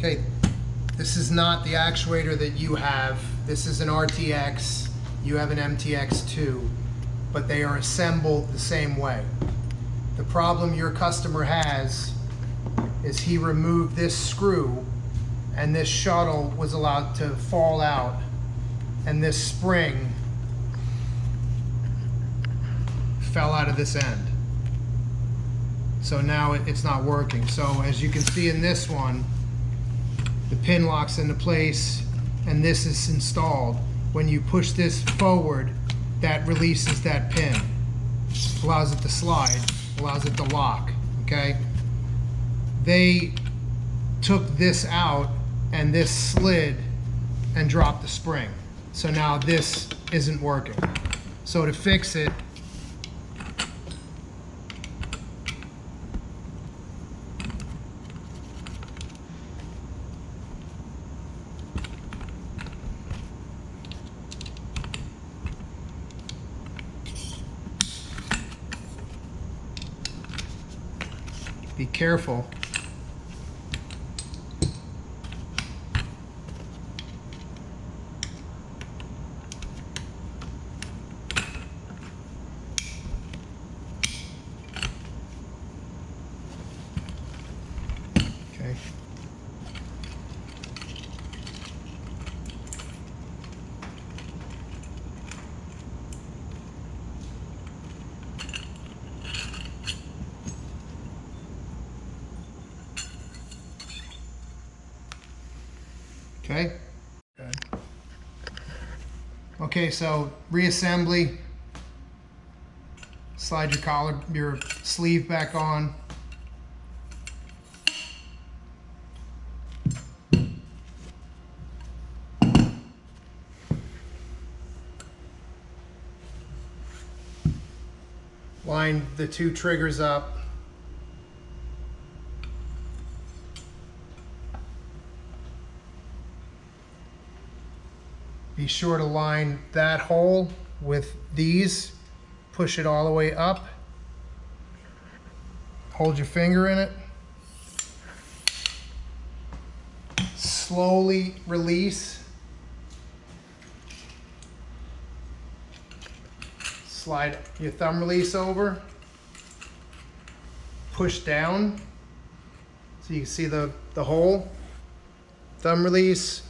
Okay, this is not the actuator that you have. This is an RTX, you have an MTX2, but they are assembled the same way. The problem your customer has is he removed this screw and this shuttle was allowed to fall out, and this spring fell out of this end. So now it's not working. So as you can see in this one, the pin locks into place and this is installed. When you push this forward, that releases that pin. Allows it to slide, allows it to lock, okay? They took this out and this slid and dropped the spring. So now this isn't working. So to fix it, be careful. Okay. Okay. Good. Okay, so reassembly. Slide your collar, your sleeve back on. Line the two triggers up. Be sure to line that hole with these. Push it all the way up. Hold your finger in it. Slowly release. Slide your thumb release over. Push down so you can see the hole. Thumb release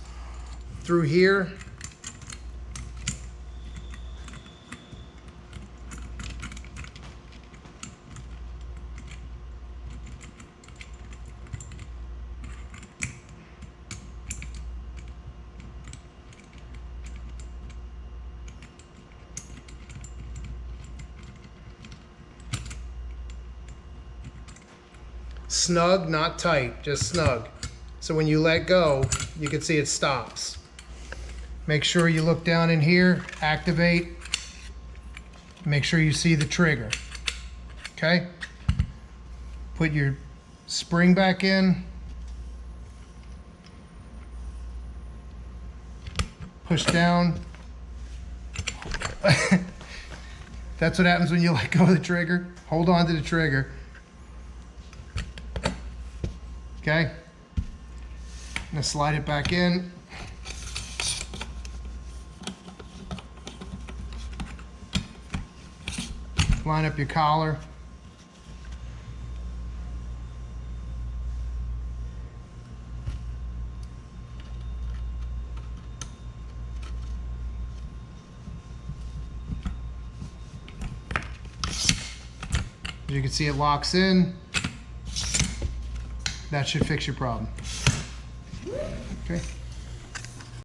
through here. Snug, not tight, just snug. So when you let go, you can see it stops. Make sure you look down in here, activate. Make sure you see the trigger. Okay? Put your spring back in. Push down. That's what happens when you let go of the trigger. Hold on to the trigger. Okay, I'm gonna slide it back in. Line up your collar. As you can see, it locks in. That should fix your problem. Okay.